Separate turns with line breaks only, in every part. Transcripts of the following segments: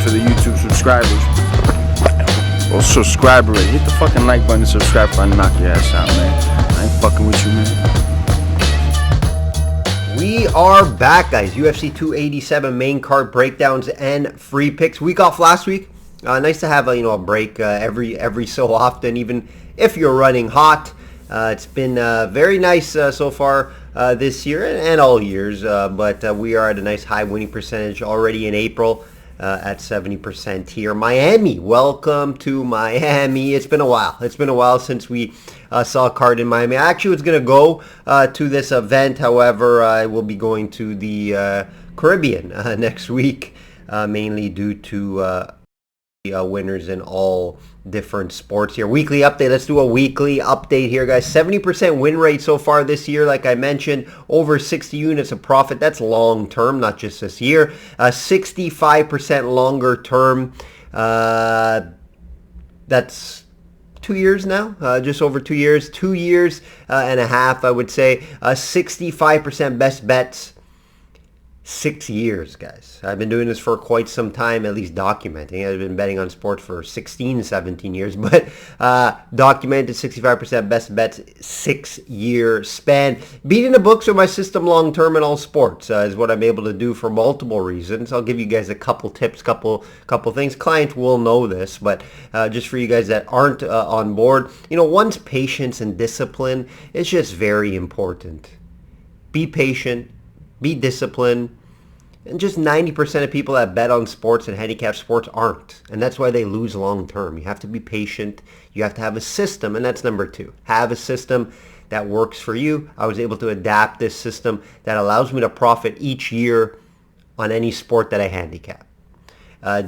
for the YouTube subscribers. Well, subscribe already. Hit the fucking like button and subscribe if I knock your ass out, man. I ain't fucking with you, man.
We are back, guys. UFC 287 main card breakdowns and free picks. Week off last week. Nice to have a break every so often, even if you're running hot. It's been very nice so far this year and all years, but we are at a nice high winning percentage already in April at 70% here. Miami, welcome to Miami. It's been a while. It's been a while since we saw a card in Miami. I actually was going to go to this event. However, I will be going to the Caribbean next week, mainly due to winners in all different sports here. Weekly update. Let's do a weekly update here, guys. 70% win rate so far this year. Like I mentioned, over 60 units of profit. That's long term, not just this year. 65% longer term. That's 2 years now, just over 2 years. 2 years and a half, I would say. 65% best bets. 6 years, guys. I've been doing this for quite some time, at least documenting. I've been betting on sports for 16, 17 years, but documented 65% best bets, 6 year span. Beating the books with my system long term in all sports is what I'm able to do for multiple reasons. I'll give you guys a couple tips, couple things. Clients will know this, but just for you guys that aren't on board, one's patience and discipline is just very important. Be patient. Be disciplined. And just 90% of people that bet on sports and handicap sports aren't. And that's why they lose long term. You have to be patient. You have to have a system. And that's number 2. Have a system that works for you. I was able to adapt this system that allows me to profit each year on any sport that I handicap.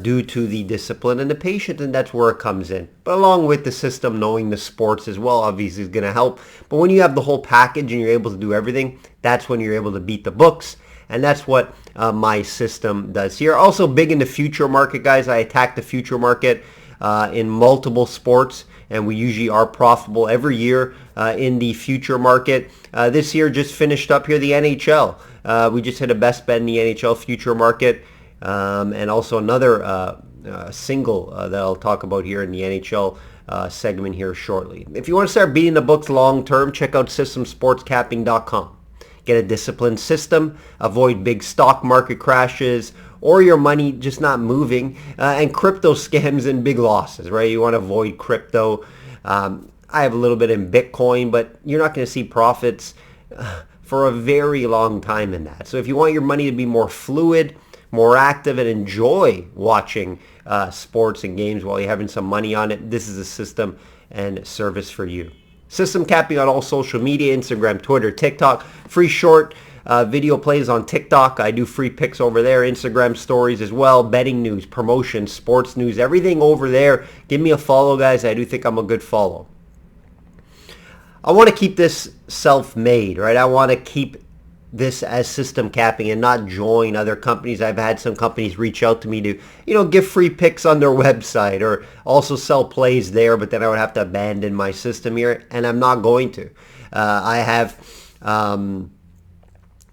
Due to the discipline and the patience, and that's where it comes in. But along with the system, knowing the sports as well, obviously is going to help. But when you have the whole package and you're able to do everything, that's when you're able to beat the books. And that's what my system does here. Also big in the future market, guys. I attack the future market in multiple sports, and we usually are profitable every year in the future market. This year just finished up here, the NHL. We just hit a best bet in the NHL future market. And also another single that I'll talk about here in the NHL segment here shortly. If you want to start beating the books long term, check out systemsportscapping.com. Get a disciplined system, avoid big stock market crashes or your money just not moving, and crypto scams and big losses, right? You want to avoid crypto. I have a little bit in Bitcoin, but you're not going to see profits for a very long time in that. So if you want your money to be more fluid, more active, and enjoy watching sports and games while you're having some money on it, this is a system and service for you. System capping on all social media, Instagram, Twitter, TikTok. Free short video plays on TikTok. I do free picks over there. Instagram stories as well. Betting news, promotions, sports news, everything over there. Give me a follow, guys. I do think I'm a good follow. I want to keep this self-made, right? I want to keep this as system capping and not join other companies. I've had some companies reach out to me to, give free picks on their website or also sell plays there, but then I would have to abandon my system here, and I'm not going to. I have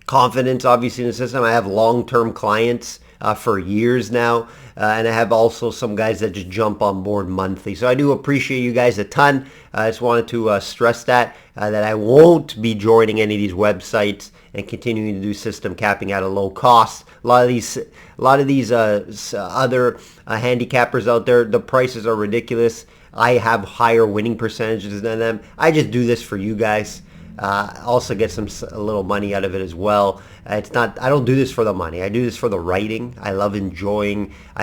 confidence, obviously, in the system. I have long-term clients for years now, and I have also some guys that just jump on board monthly. So I do appreciate you guys a ton. I just wanted to stress that I won't be joining any of these websites and continuing to do system capping at a low cost. A lot of these other handicappers out there, the prices are ridiculous. I have higher winning percentages than them. I just do this for you guys. Also get a little money out of it as well. I don't do this for the money. I do this for the writing. I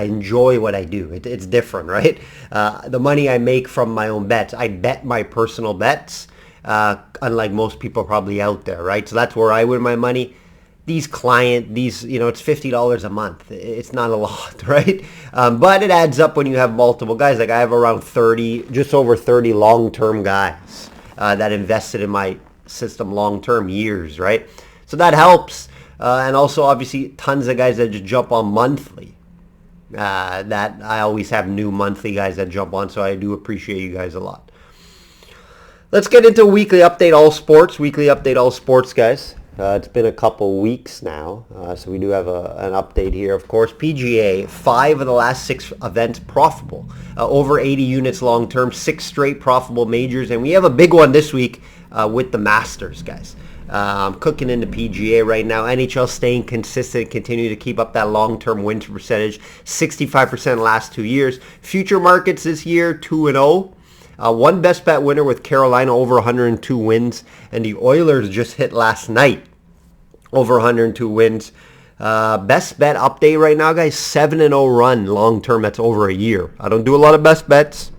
enjoy what I do. It's different, right? The money I make from my own bets, I bet my personal bets, unlike most people probably out there, right? So that's where I win my money. It's $50 a month. It's not a lot, right? But it adds up when you have multiple guys. Like I have around just over 30 long-term guys that invested in my system long-term years, right? So that helps. And also, obviously, tons of guys that just jump on monthly. That I always have new monthly guys that jump on, so I do appreciate you guys a lot. Let's get into weekly update all sports. Weekly update all sports, guys. It's been a couple weeks now, so we do have an update here. Of course, PGA, 5 of the last 6 events profitable. Over 80 units long term, 6 straight profitable majors, and we have a big one this week with the Masters, guys. I'm cooking in the PGA right now. NHL staying consistent, continue to keep up that long-term win percentage, 65% last 2 years. Future markets this year, 2-0. One best bet winner with Carolina over 102 wins, and the Oilers just hit last night over 102 wins. Best bet update right now, guys, 7-0 run long-term. That's over a year. I don't do a lot of best bets.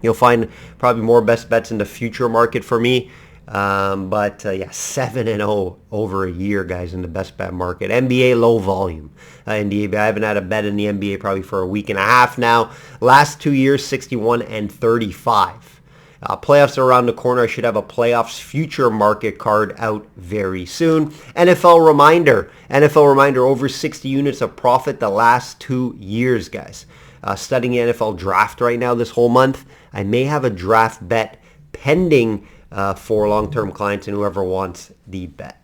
You'll find probably more best bets in the future market for me. But 7-0 over a year, guys, in the best bet market. NBA low volume. In the NBA, I haven't had a bet in the NBA probably for a week and a half now. Last 2 years, 61 and 35. Playoffs are around the corner. I should have a playoffs future market card out very soon. NFL reminder, over 60 units of profit the last 2 years, guys. Studying the NFL draft right now this whole month. I may have a draft bet pending for long-term clients and whoever wants the bet.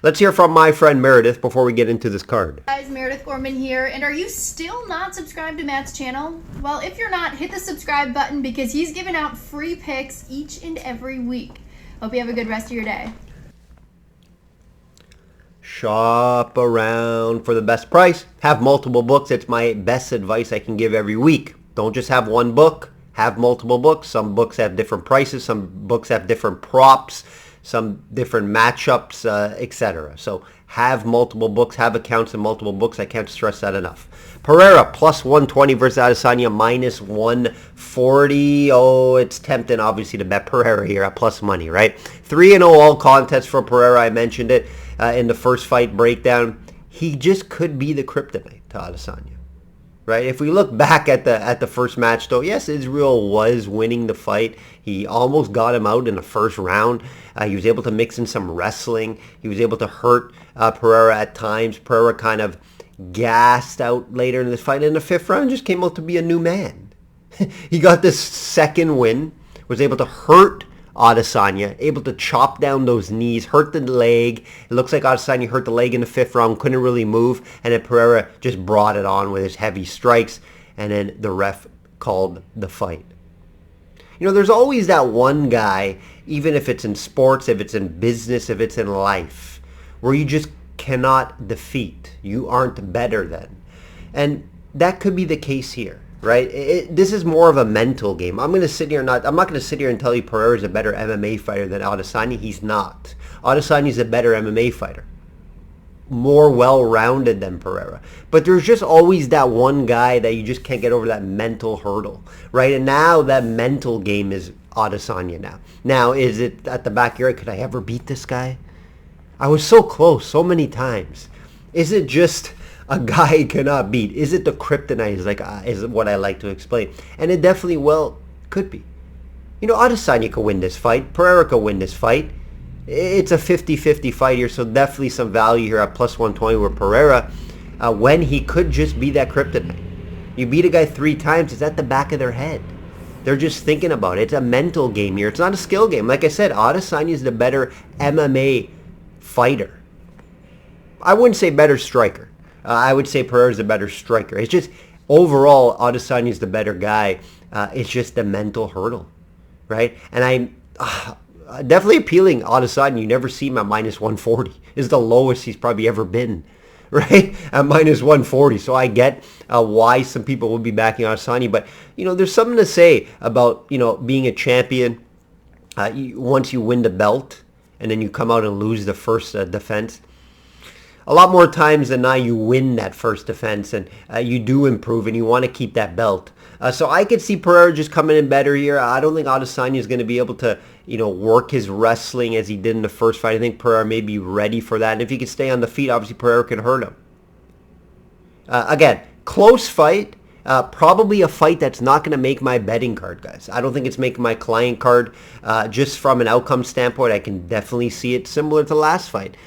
Let's hear from my friend Meredith before we get into this card.
Guys, Meredith Gorman here, and are you still not subscribed to Matt's channel? Well, if you're not, hit the subscribe button because he's giving out free picks each and every week. Hope you have a good rest of your day.
Shop around for the best price. Have multiple books. It's my best advice I can give every week. Don't just have one book. Have multiple books. Some books have different prices. Some books have different props. Some different matchups, etc. So have multiple books. Have accounts in multiple books. I can't stress that enough. Pereira plus 120 versus Adesanya minus 140. Oh, it's tempting, obviously, to bet Pereira here at plus money, right? 3-0 all contests for Pereira. I mentioned it in the first fight breakdown. He just could be the kryptonite to Adesanya. Right? If we look back at the first match, though, yes, Israel was winning the fight. He almost got him out in the first round. He was able to mix in some wrestling. He was able to hurt Pereira at times. Pereira kind of gassed out later in this fight. In the 5th round, just came out to be a new man. He got this second win, was able to hurt Adesanya, able to chop down those knees, hurt the leg. It looks like Adesanya hurt the leg in the 5th round, couldn't really move, and then Pereira just brought it on with his heavy strikes, and then the ref called the fight. You know, there's always that one guy, even if it's in sports, if it's in business, if it's in life, where you just cannot defeat. You aren't better than. And that could be the case here. Right? This is more of a mental game. I'm not going to sit here and tell you Pereira is a better MMA fighter than Adesanya. He's not. Adesanya is a better MMA fighter. More well-rounded than Pereira. But there's just always that one guy that you just can't get over that mental hurdle. Right? And now that mental game is Adesanya now. Now, is it at the back of your head, could I ever beat this guy? I was so close so many times. Is it just a guy cannot beat? Is it the kryptonite? Is what I like to explain. And it definitely, could be. You know, Adesanya could win this fight. Pereira could win this fight. It's a 50-50 fight here, so definitely some value here at plus 120 with Pereira when he could just be that kryptonite. You beat a guy 3 times, it's at the back of their head. They're just thinking about it. It's a mental game here. It's not a skill game. Like I said, Adesanya is the better MMA fighter. I wouldn't say better striker. I would say Pereira is the better striker. It's just overall Adesanya is the better guy. It's just the mental hurdle, right? And I'm definitely appealing Adesanya. You never see him at minus 140. This is the lowest he's probably ever been, right? At minus 140. So I get why some people will be backing Adesanya. But, you know, there's something to say about, you know, being a champion. Once you win the belt and then you come out and lose the first defense. A lot more times than not, you win that first defense and you do improve and you want to keep that belt. So I could see Pereira just coming in better here. I don't think Adesanya is going to be able to, you know, work his wrestling as he did in the first fight. I think Pereira may be ready for that. And if he can stay on the feet, obviously Pereira can hurt him. Again, close fight. Probably a fight that's not going to make my betting card, guys. I don't think it's making my client card. Just from an outcome standpoint, I can definitely see it similar to last fight.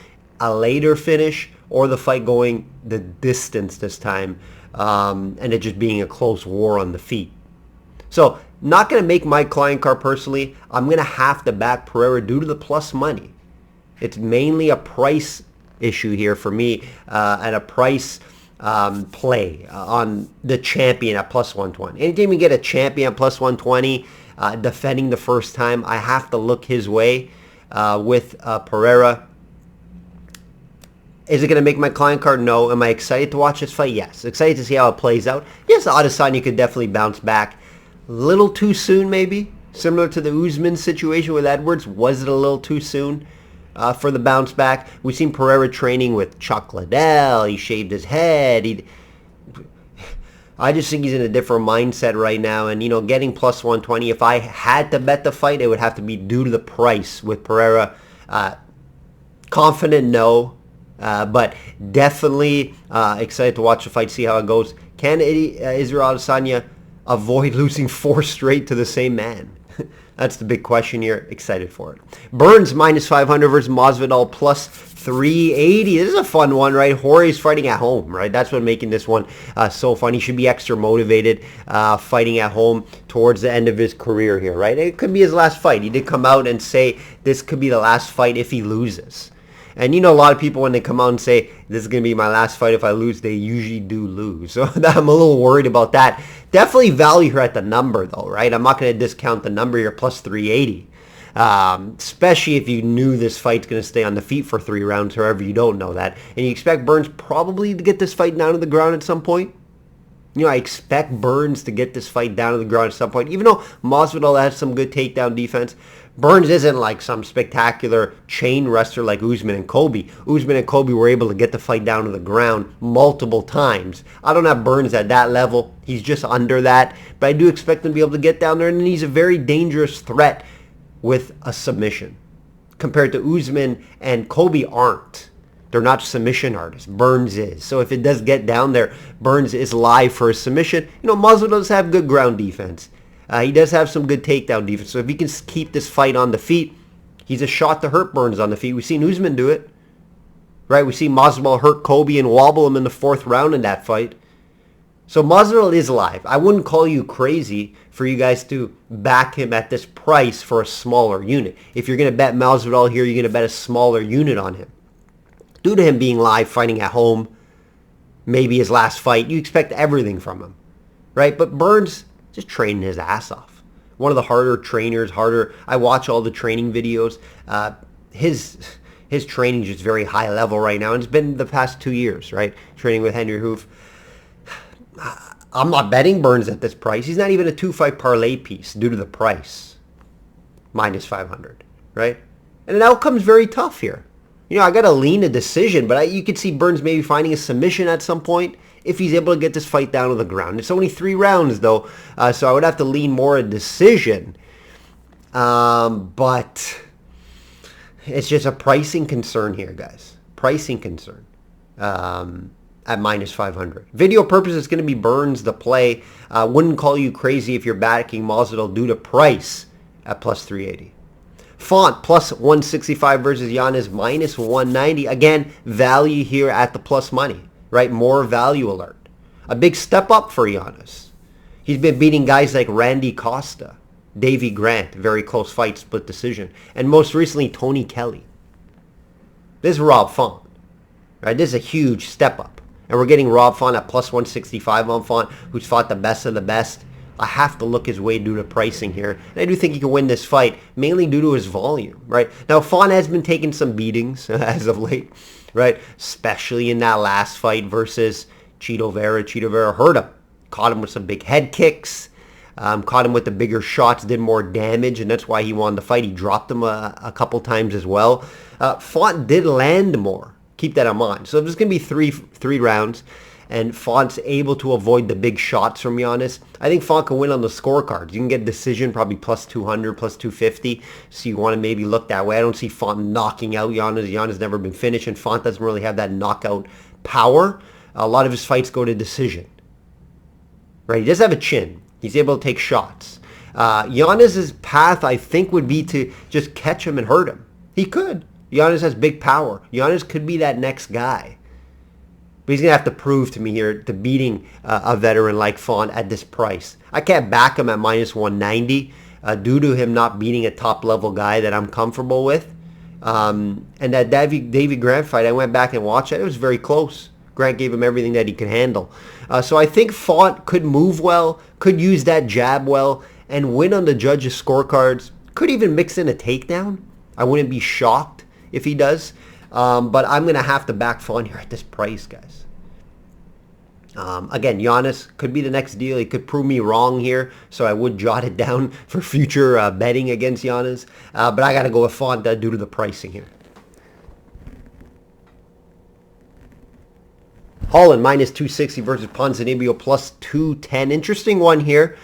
A later finish or the fight going the distance this time and it just being a close war on the feet. So not going to make my client card personally. I'm going to have to back Pereira due to the plus money. It's mainly a price issue here for me, and a price play on the champion at plus 120. Anytime you get a champion at plus 120 defending the first time, I have to look his way with Pereira. Is it going to make my client card? No. Am I excited to watch this fight? Yes. Excited to see how it plays out. Yes, Adesanya could definitely bounce back. A little too soon, maybe. Similar to the Usman situation with Edwards. Was it a little too soon for the bounce back? We've seen Pereira training with Chuck Liddell. He shaved his head. I just think he's in a different mindset right now. And, getting plus 120, if I had to bet the fight, it would have to be due to the price with Pereira. Confident, no. But definitely excited to watch the fight, see how it goes. Can Israel Adesanya avoid losing 4 straight to the same man? That's the big question here. Excited for it. Burns minus 500 versus Masvidal plus 380. This is a fun one, right? Jorge's fighting at home, right? That's what making this one so fun. He should be extra motivated fighting at home towards the end of his career here, right? It could be his last fight. He did come out and say this could be the last fight if he loses. And a lot of people, when they come out and say, this is going to be my last fight if I lose, they usually do lose. So I'm a little worried about that. Definitely value her at the number, though, right? I'm not going to discount the number here, plus 380. Especially if you knew this fight's going to stay on the feet for 3 rounds, however you don't know that. And you expect Burns probably to get this fight down to the ground at some point. I expect Burns to get this fight down to the ground at some point. Even though Masvidal has some good takedown defense, Burns isn't like some spectacular chain wrestler like Usman and Colby. Usman and Colby were able to get the fight down to the ground multiple times. I don't have Burns at that level. He's just under that. But I do expect him to be able to get down there, and he's a very dangerous threat with a submission. Compared to Usman and Colby aren't. They're not submission artists. Burns is. So if it does get down there, Burns is live for a submission. Masvidal does have good ground defense. He does have some good takedown defense. So if he can keep this fight on the feet, he's a shot to hurt Burns on the feet. We've seen Usman do it. Right? We see Masvidal hurt Colby and wobble him in the 4th round in that fight. So Masvidal is live. I wouldn't call you crazy for you guys to back him at this price for a smaller unit. If you're going to bet Masvidal here, you're going to bet a smaller unit on him. Due to him being live, fighting at home, maybe his last fight, you expect everything from him. Right? But Burns just training his ass off. One of the harder trainers, I watch all the training videos. His training is just very high level right now, and it's been the past 2 years, right? Training with Henry Hoof. I'm not betting Burns at this price. He's not even a 2-fight parlay piece due to the price. Minus 500, right? And an outcome's very tough here. I got to lean a decision, but you could see Burns maybe finding a submission at some point if he's able to get this fight down to the ground. It's only 3 rounds, though, so I would have to lean more a decision. But it's just a pricing concern here, guys. Pricing concern at minus 500. Video purpose, it's going to be Burns the play. Wouldn't call you crazy if you're backing Masvidal due to price at plus 380. Font plus 165 versus Giannis minus 190. Again, value here at the plus money, right? More value alert. A big step up for Giannis. He's been beating guys like Randy Costa, Davey Grant, very close fight, split decision, and most recently Tony Kelly. This is Rob Font, right? This is a huge step up. And we're getting Rob Font at plus 165 on Font, who's fought the best of the best. I have to look his way due to pricing here. And I do think he can win this fight, mainly due to his volume, right? Now, Font has been taking some beatings as of late, right? Especially in that last fight versus Cheeto Vera. Cheeto Vera hurt him. Caught him with some big head kicks. Caught him with the bigger shots, did more damage, and that's why he won the fight. He dropped him a couple times as well. Font did land more. Keep that in mind. So there's going to be three rounds. And Font's able to avoid the big shots from Giannis. I think Font can win on the scorecards. You can get decision probably plus 200, plus 250. So you want to maybe look that way. I don't see Font knocking out Giannis. Giannis never been finished, and Font doesn't really have that knockout power. A lot of his fights go to decision. Right? He does have a chin. He's able to take shots. Giannis's path, I think, would be to just catch him and hurt him. He could. Giannis has big power. Giannis could be that next guy. But he's going to have to prove to me here to beating a veteran like Font at this price. I can't back him at minus 190 due to him not beating a top-level guy that I'm comfortable with. And that Davy Grant fight, I went back and watched it. It was very close. Grant gave him everything that he could handle. So I think Font could move well, could use that jab well, and win on the judges' scorecards. Could even mix in a takedown. I wouldn't be shocked if he does. But I'm going to have to back Font here at this price, guys. Again, Giannis could be the next deal. He could prove me wrong here, so I would jot it down for future betting against Giannis. But I got to go with Font due to the pricing here. Holland minus 260 versus Ponzinibbio plus 210. Interesting one here.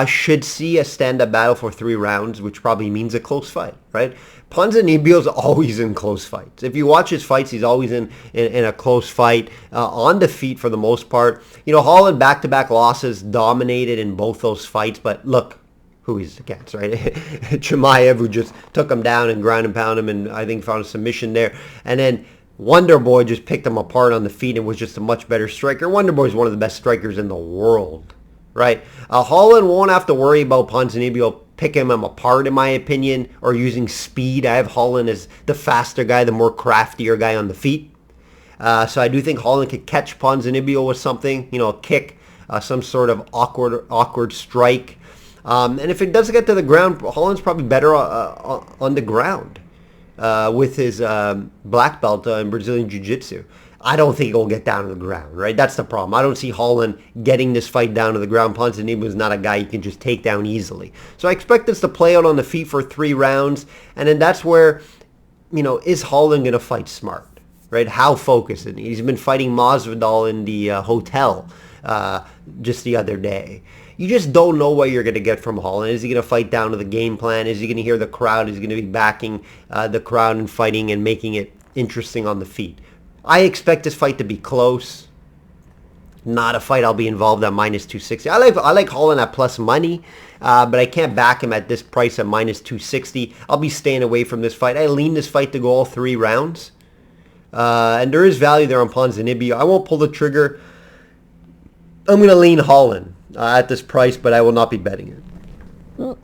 Should see a stand-up battle for 3 rounds, which probably means a close fight, right? Ponzinibbio's always in close fights. If you watch his fights, he's always in a close fight, on the feet for the most part. You know, Holland back-to-back losses, dominated in both those fights, but look who he's against, right? Chimaev, who just took him down and ground and pound him, and I think found a submission there. And then Wonder Boy just picked him apart on the feet and was just a much better striker. Wonder Boy is one of the best strikers in the world, right? Holland won't have to worry about Ponzinibbio picking him apart, in my opinion, or using speed. I have Holland as the faster guy, the more craftier guy on the feet. So I do think Holland could catch Ponzinibbio with something, you know, a kick, some sort of awkward strike. And if it doesn't get to the ground, Holland's probably better on the ground with his black belt in Brazilian Jiu-Jitsu. I don't think he'll get down to the ground, right? That's the problem. I don't see Holland getting this fight down to the ground. Ponzinibbio is not a guy you can just take down easily. So I expect this to play out on the feet for 3 rounds. And then that's where, you know, is Holland going to fight smart, right? How focused? And he's been fighting Masvidal in the hotel just the other day. You just don't know what you're going to get from Holland. Is he going to fight down to the game plan? Is he going to hear the crowd? Is he going to be backing the crowd and fighting and making it interesting on the feet? I expect this fight to be close. Not a fight I'll be involved at minus 260. I like Holland at plus money, but I can't back him at this price at minus 260. I'll be staying away from this fight. I lean this fight to go all 3 rounds. And there is value there on Ponzinibbio. I won't pull the trigger. I'm going to lean Holland at this price, but I will not be betting it.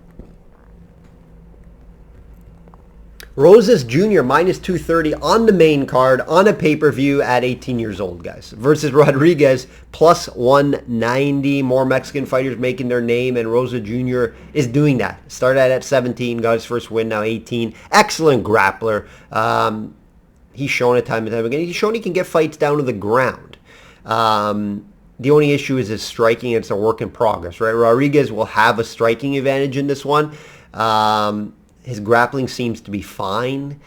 Rosas Jr. minus 230 on the main card on a pay-per-view at 18 years old, guys. Versus Rodriguez plus 190. More Mexican fighters making their name, and Rosa Jr. is doing that. Started at 17, got his first win, now 18. Excellent grappler. He's shown it time and time again. He's shown he can get fights down to the ground. The only issue is his striking. It's a work in progress, right? Rodriguez will have a striking advantage in this one. His grappling seems to be fine.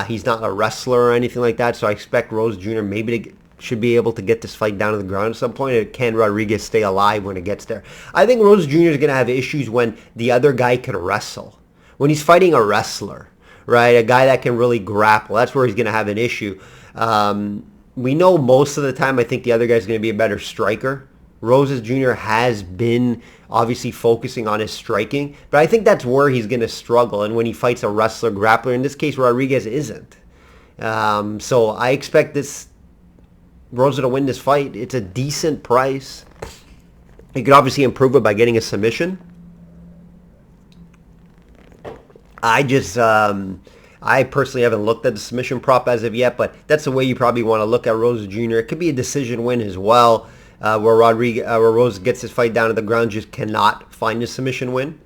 He's not a wrestler or anything like that, so I expect Rose Jr. maybe should be able to get this fight down to the ground at some point. Can Rodriguez stay alive when it gets there? I think Rose Jr. is going to have issues when the other guy can wrestle. When he's fighting a wrestler, right, a guy that can really grapple, that's where he's going to have an issue. We know most of the time I think the other guy's going to be a better striker. Rosas Jr. has been obviously focusing on his striking, but I think that's where he's going to struggle. And when he fights a wrestler grappler, in this case, Rodriguez isn't. So I expect this Rosa to win this fight. It's a decent price. He could obviously improve it by getting a submission. I personally haven't looked at the submission prop as of yet, but that's the way you probably want to look at Rosa Jr. It could be a decision win as well. Where Rose gets his fight down to the ground, just cannot find a submission win.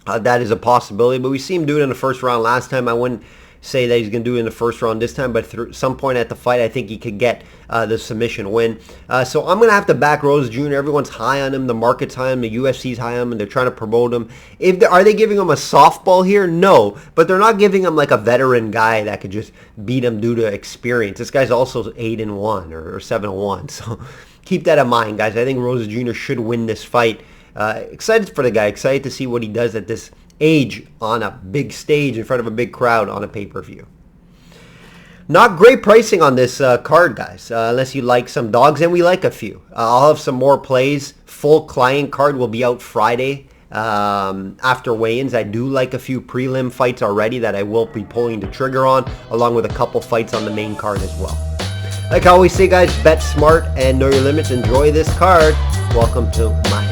That is a possibility, but we see him do it in the first round last time. I wouldn't say that he's going to do it in the first round this time, but through some point at the fight, I think he could get the submission win. So I'm going to have to back Rose Jr. Everyone's high on him. The market's high on him. The UFC's high on him, and they're trying to promote him. Are they giving him a softball here? No, but they're not giving him like a veteran guy that could just beat him due to experience. This guy's also 8-1 or 7-1, so keep that in mind, guys. I think Rose Jr. should win this fight. Excited for the guy. Excited to see what he does at this age on a big stage in front of a big crowd on a pay-per-view. Not great pricing on this card, guys, unless you like some dogs, and we like a few. I'll have some more plays. Full client card will be out Friday after weigh-ins. I do like a few prelim fights already that I will be pulling the trigger on, along with a couple fights on the main card as well. Like I always say, guys, bet smart and know your limits. Enjoy this card. Welcome to my